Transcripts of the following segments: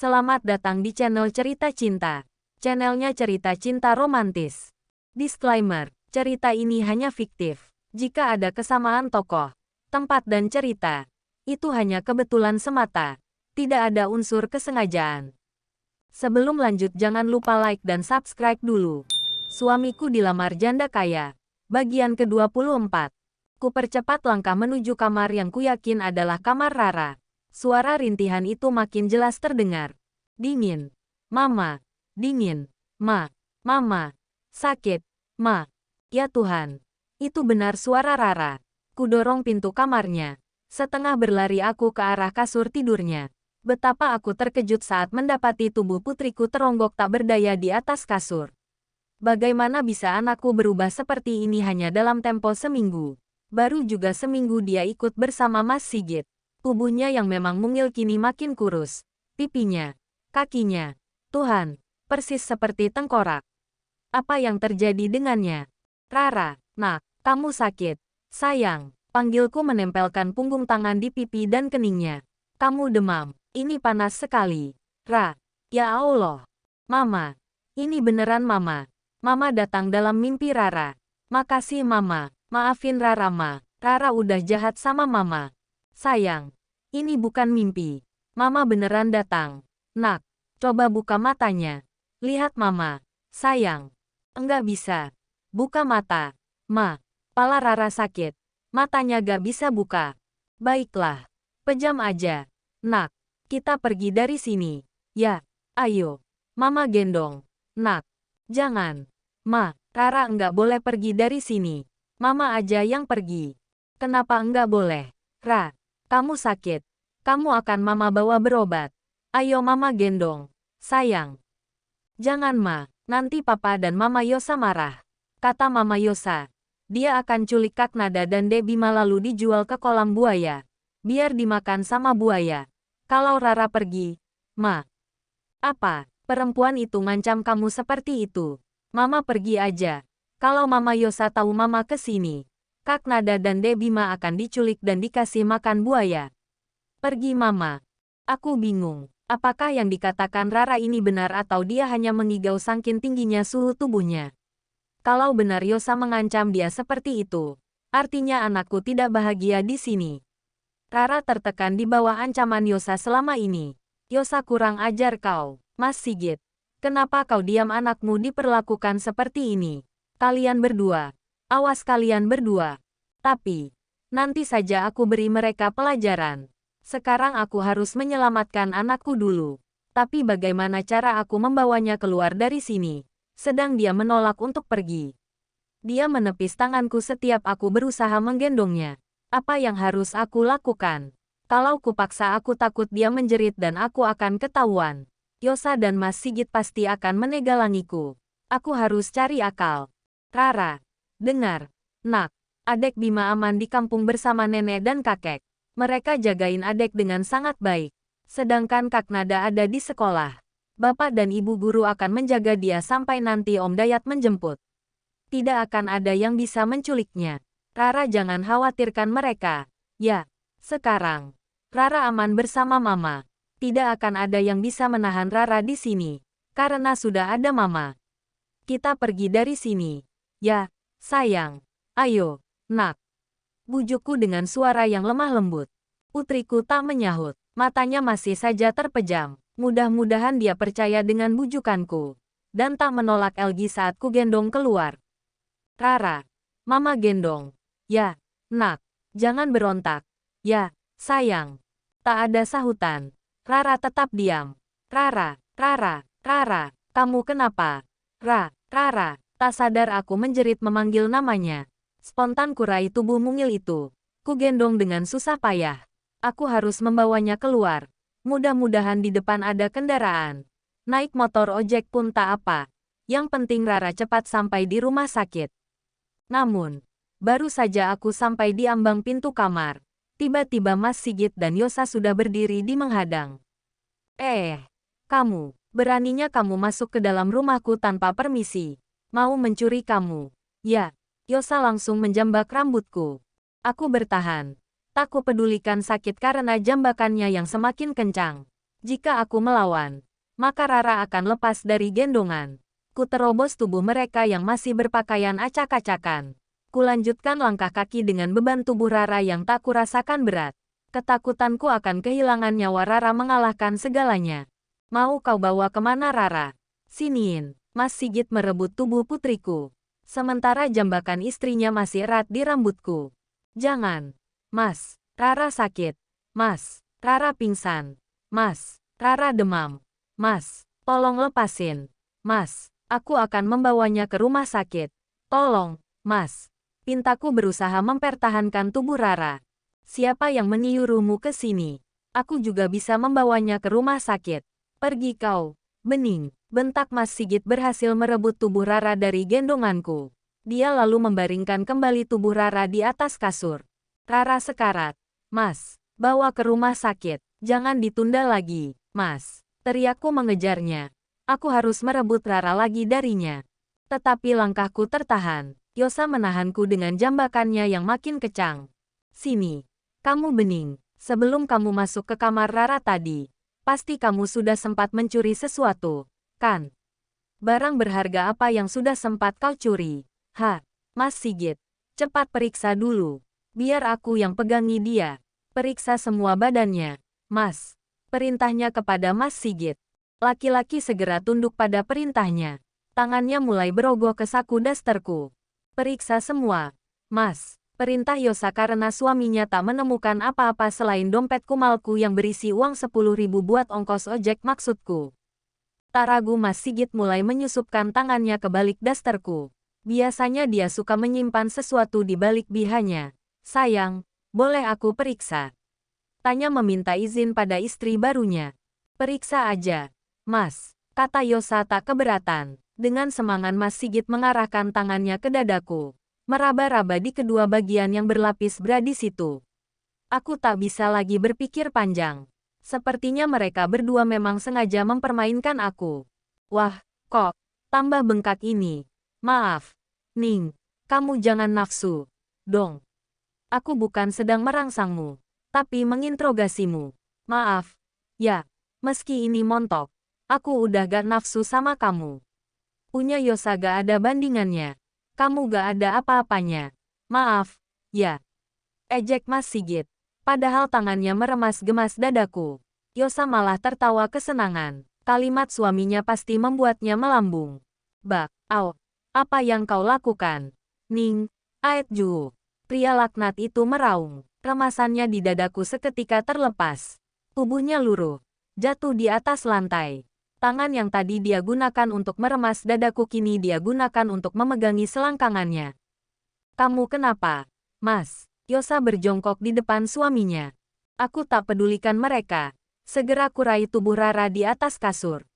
Selamat datang di channel Cerita Cinta. Channelnya cerita cinta romantis. Disclaimer, cerita ini hanya fiktif. Jika ada kesamaan tokoh, tempat dan cerita, itu hanya kebetulan semata. Tidak ada unsur kesengajaan. Sebelum lanjut jangan lupa like dan subscribe dulu. Suamiku dilamar janda kaya. Bagian ke-24. Kupercepat langkah menuju kamar yang kuyakin adalah kamar Rara. Suara rintihan itu makin jelas terdengar. Dingin. Mama. Dingin. Ma. Mama. Sakit. Ma. Ya Tuhan. Itu benar suara Rara. Kudorong pintu kamarnya. Setengah berlari aku ke arah kasur tidurnya. Betapa aku terkejut saat mendapati tubuh putriku teronggok tak berdaya di atas kasur. Bagaimana bisa anakku berubah seperti ini hanya dalam tempo seminggu? Baru juga seminggu dia ikut bersama Mas Sigit. Tubuhnya yang memang mungil kini makin kurus. Pipinya, kakinya, Tuhan, persis seperti tengkorak. Apa yang terjadi dengannya? Rara, nak, kamu sakit. Sayang, panggilku menempelkan punggung tangan di pipi dan keningnya. Kamu demam, ini panas sekali. Ya Allah. Mama, ini beneran Mama. Mama datang dalam mimpi Rara. Makasih Mama, maafin Rara Ma. Rara udah jahat sama Mama. Sayang, ini bukan mimpi. Mama beneran datang. Nak, coba buka matanya. Lihat Mama. Sayang. Enggak bisa. Buka mata. Ma, pala Rara sakit. Matanya gak bisa buka. Baiklah. Pejam aja. Nak, kita pergi dari sini. Ya, ayo. Mama gendong. Nak, jangan. Ma, Rara enggak boleh pergi dari sini. Mama aja yang pergi. Kenapa enggak boleh? Kamu sakit. Kamu akan Mama bawa berobat. Ayo Mama gendong. Sayang. Jangan Ma, nanti Papa dan Mama Yosa marah. Kata Mama Yosa. Dia akan culik Kak Nada dan Debima lalu dijual ke kolam buaya. Biar dimakan sama buaya. Kalau Rara pergi. Ma. Apa? Perempuan itu ngancam kamu seperti itu. Mama pergi aja. Kalau Mama Yosa tahu Mama ke sini, Kak Nada dan Debima akan diculik dan dikasih makan buaya. Pergi Mama. Aku bingung. Apakah yang dikatakan Rara ini benar atau dia hanya mengigau saking tingginya suhu tubuhnya? Kalau benar Yosa mengancam dia seperti itu, artinya anakku tidak bahagia di sini. Rara tertekan di bawah ancaman Yosa selama ini. Yosa kurang ajar kau, Mas Sigit. Kenapa kau diam anakmu diperlakukan seperti ini? Kalian berdua. Awas kalian berdua. Tapi, nanti saja aku beri mereka pelajaran. Sekarang aku harus menyelamatkan anakku dulu. Tapi bagaimana cara aku membawanya keluar dari sini? Sedang dia menolak untuk pergi. Dia menepis tanganku setiap aku berusaha menggendongnya. Apa yang harus aku lakukan? Kalau kupaksa aku takut dia menjerit dan aku akan ketahuan. Yosa dan Mas Sigit pasti akan menegalangiku. Aku harus cari akal. Rara, dengar. Nak, adek Bima aman di kampung bersama nenek dan kakek. Mereka jagain adek dengan sangat baik. Sedangkan Kak Nada ada di sekolah. Bapak dan ibu guru akan menjaga dia sampai nanti Om Dayat menjemput. Tidak akan ada yang bisa menculiknya. Rara jangan khawatirkan mereka. Ya, sekarang. Rara aman bersama Mama. Tidak akan ada yang bisa menahan Rara di sini. Karena sudah ada Mama. Kita pergi dari sini. Ya, sayang. Ayo, nak. Bujukku dengan suara yang lemah lembut. Putriku tak menyahut. Matanya masih saja terpejam. Mudah-mudahan dia percaya dengan bujukanku. Dan tak menolak Elgi saat ku gendong keluar. Rara. Mama gendong. Ya, nak. Jangan berontak. Ya, sayang. Tak ada sahutan. Rara tetap diam. Rara. Kamu kenapa? Rara. Tak sadar aku menjerit memanggil namanya. Spontan kurai tubuh mungil itu. Ku gendong dengan susah payah. Aku harus membawanya keluar. Mudah-mudahan di depan ada kendaraan. Naik motor ojek pun tak apa. Yang penting Rara cepat sampai di rumah sakit. Namun, baru saja aku sampai di ambang pintu kamar. Tiba-tiba Mas Sigit dan Yosa sudah berdiri di menghadang. Kamu, beraninya kamu masuk ke dalam rumahku tanpa permisi. Mau mencuri kamu. Ya, Yosa langsung menjambak rambutku. Aku bertahan. Tak kupedulikan sakit karena jambakannya yang semakin kencang. Jika aku melawan, maka Rara akan lepas dari gendongan. Ku terobos tubuh mereka yang masih berpakaian acak-acakan. Kulanjutkan langkah kaki dengan beban tubuh Rara yang tak kurasakan berat. Ketakutanku akan kehilangan nyawa Rara mengalahkan segalanya. Mau kau bawa kemana Rara? Siniin. Mas Sigit merebut tubuh putriku. Sementara jambakan istrinya masih erat di rambutku. Jangan. Mas. Rara sakit. Mas. Rara pingsan. Mas. Rara demam. Mas. Tolong lepasin. Mas. Aku akan membawanya ke rumah sakit. Tolong. Mas. Pintaku berusaha mempertahankan tubuh Rara. Siapa yang menyuruhmu ke sini? Aku juga bisa membawanya ke rumah sakit. Pergi kau. Bening. Bentak Mas Sigit berhasil merebut tubuh Rara dari gendonganku. Dia lalu membaringkan kembali tubuh Rara di atas kasur. Rara sekarat. Mas, bawa ke rumah sakit. Jangan ditunda lagi, Mas. Teriakku mengejarnya. Aku harus merebut Rara lagi darinya. Tetapi langkahku tertahan. Yosa menahanku dengan jambakannya yang makin kecang. Sini. Kamu Bening. Sebelum kamu masuk ke kamar Rara tadi, pasti kamu sudah sempat mencuri sesuatu. Kan? Barang berharga apa yang sudah sempat kau curi? Mas Sigit. Cepat periksa dulu. Biar aku yang pegangi dia. Periksa semua badannya. Mas. Perintahnya kepada Mas Sigit. Laki-laki segera tunduk pada perintahnya. Tangannya mulai berogoh ke saku dasterku. Periksa semua. Mas. Perintah Yosa karena suaminya tak menemukan apa-apa selain dompet kumalku yang berisi uang 10.000 buat ongkos ojek maksudku. Tak ragu Mas Sigit mulai menyusupkan tangannya ke balik dasterku. Biasanya dia suka menyimpan sesuatu di balik bihanya. Sayang, boleh aku periksa? Tanya meminta izin pada istri barunya. Periksa aja, Mas, kata Yosa tak keberatan. Dengan semangat Mas Sigit mengarahkan tangannya ke dadaku. Meraba-raba di kedua bagian yang berlapis bra di situ. Aku tak bisa lagi berpikir panjang. Sepertinya mereka berdua memang sengaja mempermainkan aku. Wah, kok tambah bengkak ini. Maaf, Ning, kamu jangan nafsu dong. Aku bukan sedang merangsangmu, tapi menginterogasimu. Maaf, ya, meski ini montok, aku udah gak nafsu sama kamu. Punya Yosa gak ada bandingannya. Kamu gak ada apa-apanya. Maaf, ya. Ejek Mas Sigit. Padahal tangannya meremas-gemas dadaku. Yosa malah tertawa kesenangan. Kalimat suaminya pasti membuatnya melambung. Bak, apa yang kau lakukan? Ning, Aetju. Pria laknat itu meraung. Remasannya di dadaku seketika terlepas. Tubuhnya luruh. Jatuh di atas lantai. Tangan yang tadi dia gunakan untuk meremas dadaku kini dia gunakan untuk memegangi selangkangannya. Kamu kenapa, Mas? Yosa berjongkok di depan suaminya. Aku tak pedulikan mereka. Segera kurai tubuh Rara di atas kasur.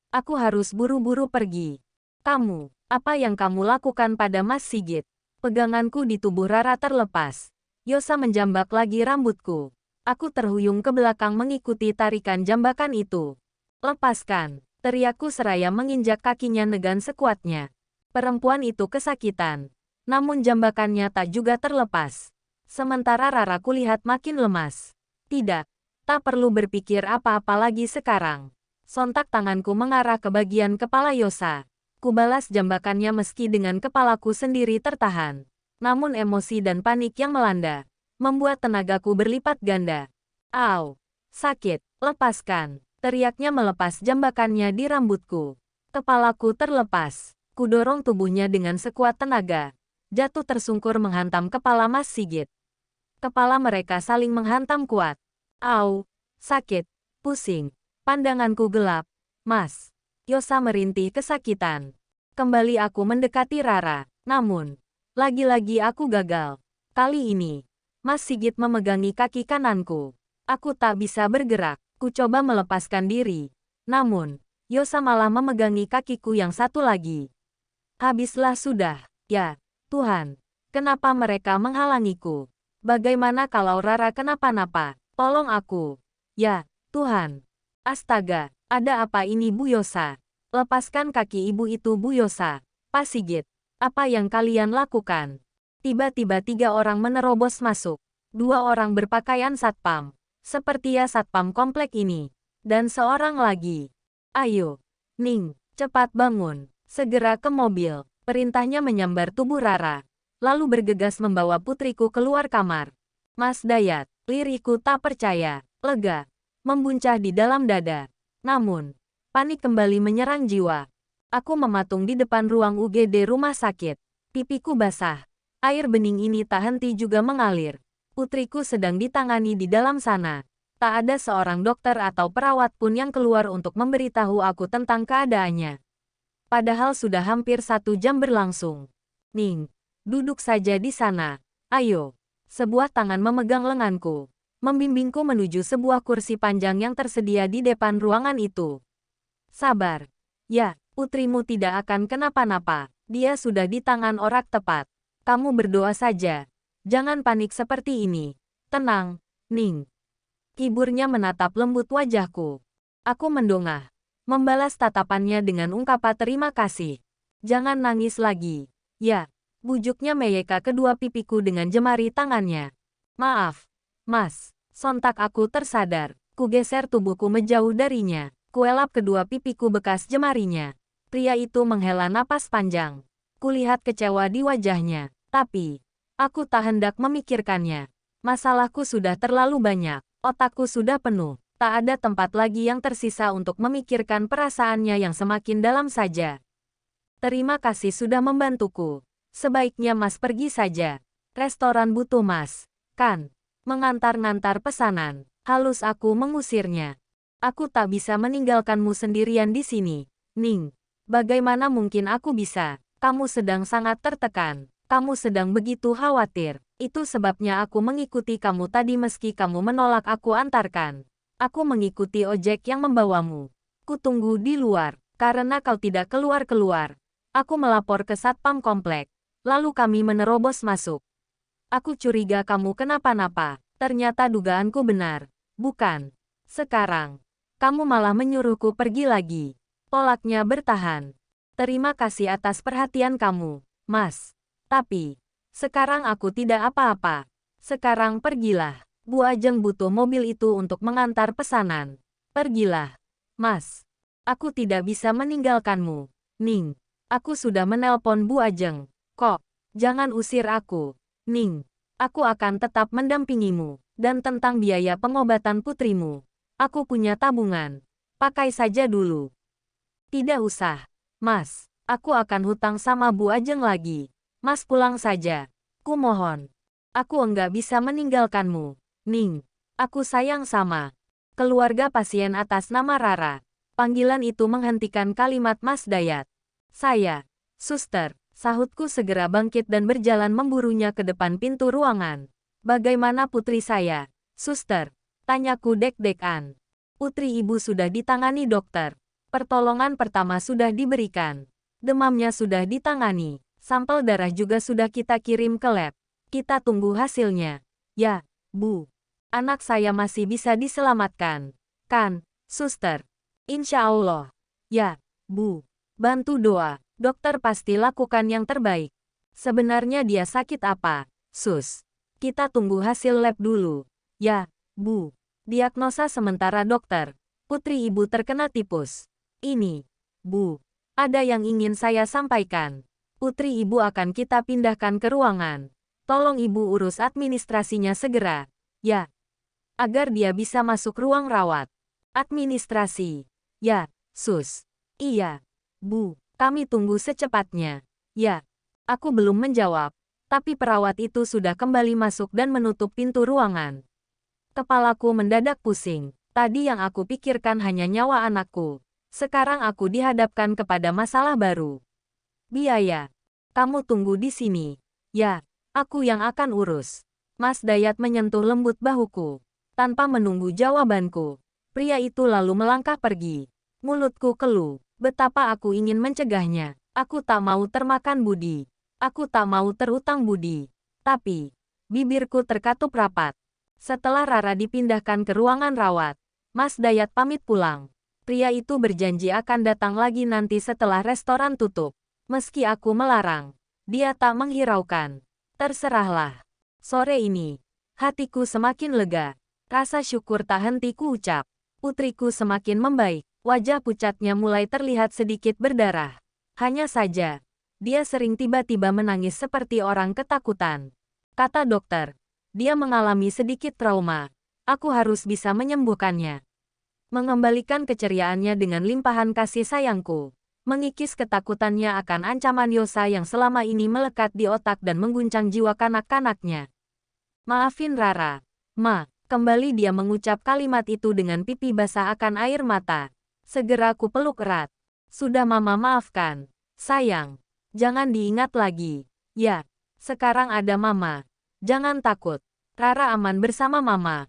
Aku harus buru-buru pergi. Kamu, apa yang kamu lakukan pada Mas Sigit? Peganganku di tubuh Rara terlepas. Yosa menjambak lagi rambutku. Aku terhuyung ke belakang mengikuti tarikan jambakan itu. Lepaskan, teriakku seraya menginjak kakinya Negan sekuatnya. Perempuan itu kesakitan. Namun jambakannya tak juga terlepas. Sementara Rara kulihat makin lemas. Tidak, tak perlu berpikir apa-apa lagi sekarang. Sontak tanganku mengarah ke bagian kepala Yosa. Kubalas jambakannya meski dengan kepalaku sendiri tertahan. Namun emosi dan panik yang melanda membuat tenagaku berlipat ganda. Au, sakit, lepaskan. Teriaknya melepas jambakannya di rambutku. Kepalaku terlepas. Kudorong tubuhnya dengan sekuat tenaga. Jatuh tersungkur menghantam kepala Mas Sigit. Kepala mereka saling menghantam kuat. Au, sakit, pusing. Pandanganku gelap. Mas. Yosa merintih kesakitan. Kembali aku mendekati Rara. Namun, lagi-lagi aku gagal. Kali ini, Mas Sigit memegangi kaki kananku. Aku tak bisa bergerak. Ku coba melepaskan diri. Namun, Yosa malah memegangi kakiku yang satu lagi. Habislah sudah. Ya, Tuhan. Kenapa mereka menghalangiku? Bagaimana kalau Rara kenapa-napa? Tolong aku. Ya, Tuhan. Astaga, ada apa ini Bu Yosa? Lepaskan kaki ibu itu Bu Yosa. Pak Sigit, apa yang kalian lakukan? Tiba-tiba 3 orang menerobos masuk. 2 orang berpakaian satpam. Sepertinya satpam komplek ini. Dan seorang lagi. Ayo, Ning, cepat bangun. Segera ke mobil. Perintahnya menyambar tubuh Rara. Lalu bergegas membawa putriku keluar kamar. Mas Dayat, liriku tak percaya. Lega. Membuncah di dalam dada. Namun, panik kembali menyerang jiwa. Aku mematung di depan ruang UGD rumah sakit. Pipiku basah. Air bening ini tak henti juga mengalir. Putriku sedang ditangani di dalam sana. Tak ada seorang dokter atau perawat pun yang keluar untuk memberitahu aku tentang keadaannya. Padahal sudah hampir 1 jam berlangsung. Ning, duduk saja di sana. Ayo. Sebuah tangan memegang lenganku. Membimbingku menuju sebuah kursi panjang yang tersedia di depan ruangan itu. Sabar. Ya, putrimu tidak akan kenapa-napa. Dia sudah di tangan orang tepat. Kamu berdoa saja. Jangan panik seperti ini. Tenang, Ning. Hiburnya menatap lembut wajahku. Aku mendongah. Membalas tatapannya dengan ungkapan terima kasih. Jangan nangis lagi. Ya, bujuknya Meyeka kedua pipiku dengan jemari tangannya. Maaf, Mas. Sontak aku tersadar. Kugeser tubuhku menjauh darinya. Kuelap kedua pipiku bekas jemarinya. Pria itu menghela napas panjang. Kulihat kecewa di wajahnya. Tapi, aku tak hendak memikirkannya. Masalahku sudah terlalu banyak. Otakku sudah penuh. Tak ada tempat lagi yang tersisa untuk memikirkan perasaannya yang semakin dalam saja. Terima kasih sudah membantuku. Sebaiknya Mas pergi saja. Restoran butuh Mas, kan? Mengantar-ngantar pesanan. Halus aku mengusirnya. Aku tak bisa meninggalkanmu sendirian di sini. Ning, bagaimana mungkin aku bisa? Kamu sedang sangat tertekan. Kamu sedang begitu khawatir. Itu sebabnya aku mengikuti kamu tadi meski kamu menolak aku antarkan. Aku mengikuti ojek yang membawamu. Kutunggu di luar. Karena kau tidak keluar-keluar. Aku melapor ke Satpam Komplek. Lalu kami menerobos masuk. Aku curiga kamu kenapa-napa. Ternyata dugaanku benar. Bukan. Sekarang, kamu malah menyuruhku pergi lagi. Tolaknya bertahan. Terima kasih atas perhatian kamu, Mas. Tapi, sekarang aku tidak apa-apa. Sekarang pergilah. Bu Ajeng butuh mobil itu untuk mengantar pesanan. Pergilah, Mas. Aku tidak bisa meninggalkanmu. Ning, aku sudah menelpon Bu Ajeng. Kok, jangan usir aku. Ning, aku akan tetap mendampingimu. Dan tentang biaya pengobatan putrimu, aku punya tabungan. Pakai saja dulu. Tidak usah, Mas. Aku akan hutang sama Bu Ajeng lagi. Mas pulang saja. Kumohon. Aku enggak bisa meninggalkanmu. Ning, aku sayang sama keluarga pasien atas nama Rara. Panggilan itu menghentikan kalimat Mas Dayat. Saya, suster. Sahutku segera bangkit dan berjalan memburunya ke depan pintu ruangan. Bagaimana putri saya, suster? Tanyaku deg-degan. Putri ibu sudah ditangani dokter. Pertolongan pertama sudah diberikan. Demamnya sudah ditangani. Sampel darah juga sudah kita kirim ke lab. Kita tunggu hasilnya. Ya, Bu. Anak saya masih bisa diselamatkan. Kan, suster? Insya Allah. Ya, Bu. Bantu doa. Dokter pasti lakukan yang terbaik. Sebenarnya dia sakit apa, Sus? Kita tunggu hasil lab dulu. Ya, Bu. Diagnosa sementara dokter. Putri ibu terkena tipus. Ini, Bu. Ada yang ingin saya sampaikan. Putri ibu akan kita pindahkan ke ruangan. Tolong ibu urus administrasinya segera. Ya. Agar dia bisa masuk ruang rawat. Administrasi. Ya, Sus. Iya, Bu. Kami tunggu secepatnya. Ya, aku belum menjawab. Tapi perawat itu sudah kembali masuk dan menutup pintu ruangan. Kepalaku mendadak pusing. Tadi yang aku pikirkan hanya nyawa anakku. Sekarang aku dihadapkan kepada masalah baru. Biaya. Kamu tunggu di sini. Ya, aku yang akan urus. Mas Dayat menyentuh lembut bahuku. Tanpa menunggu jawabanku, pria itu lalu melangkah pergi. Mulutku keluh. Betapa aku ingin mencegahnya. Aku tak mau termakan budi. Aku tak mau terutang budi. Tapi, bibirku terkatup rapat. Setelah Rara dipindahkan ke ruangan rawat, Mas Dayat pamit pulang. Pria itu berjanji akan datang lagi nanti setelah restoran tutup. Meski aku melarang, dia tak menghiraukan. Terserahlah. Sore ini, hatiku semakin lega. Rasa syukur tak henti ku ucap. Putriku semakin membaik. Wajah pucatnya mulai terlihat sedikit berdarah. Hanya saja, dia sering tiba-tiba menangis seperti orang ketakutan. Kata dokter, dia mengalami sedikit trauma. Aku harus bisa menyembuhkannya. Mengembalikan keceriaannya dengan limpahan kasih sayangku. Mengikis ketakutannya akan ancaman Yosa yang selama ini melekat di otak dan mengguncang jiwa kanak-kanaknya. Maafin Rara. Ma, kembali dia mengucap kalimat itu dengan pipi basah akan air mata. Segera ku peluk erat. Sudah Mama maafkan. Sayang, jangan diingat lagi. Ya, sekarang ada Mama. Jangan takut. Rara aman bersama Mama.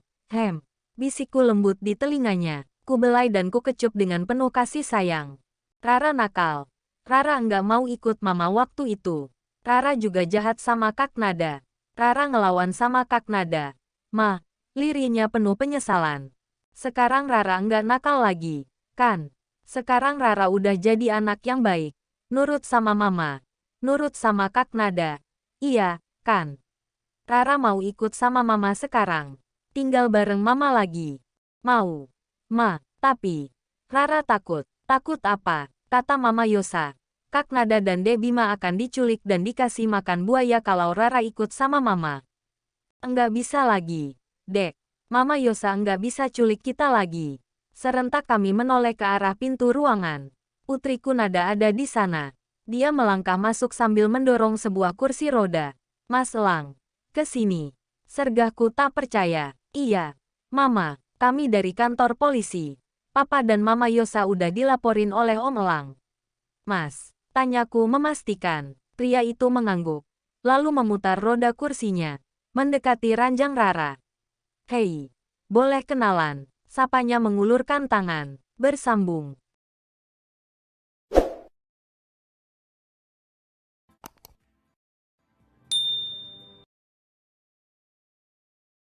Bisikku lembut di telinganya. Ku belai dan ku kecup dengan penuh kasih sayang. Rara nakal. Rara enggak mau ikut Mama waktu itu. Rara juga jahat sama Kak Nada. Rara ngelawan sama Kak Nada. Ma, lirinya penuh penyesalan. Sekarang Rara enggak nakal lagi, kan? Sekarang Rara udah jadi anak yang baik. Nurut sama Mama. Nurut sama Kak Nada. Iya, kan? Rara mau ikut sama Mama sekarang. Tinggal bareng Mama lagi. Mau. Ma, tapi Rara takut. Takut apa? Kata Mama Yosa. Kak Nada dan Debima akan diculik dan dikasih makan buaya kalau Rara ikut sama Mama. Enggak bisa lagi. Dek, Mama Yosa enggak bisa culik kita lagi. Serentak kami menoleh ke arah pintu ruangan. Putriku Nada ada di sana. Dia melangkah masuk sambil mendorong sebuah kursi roda. Mas Elang, ke sini. Sergahku tak percaya. Iya, Mama, kami dari kantor polisi. Papa dan Mama Yosa udah dilaporin oleh Om Elang. Mas, tanyaku memastikan. Pria itu mengangguk. Lalu memutar roda kursinya. Mendekati ranjang Rara. Hei, boleh kenalan. Sapanya mengulurkan tangan. Bersambung.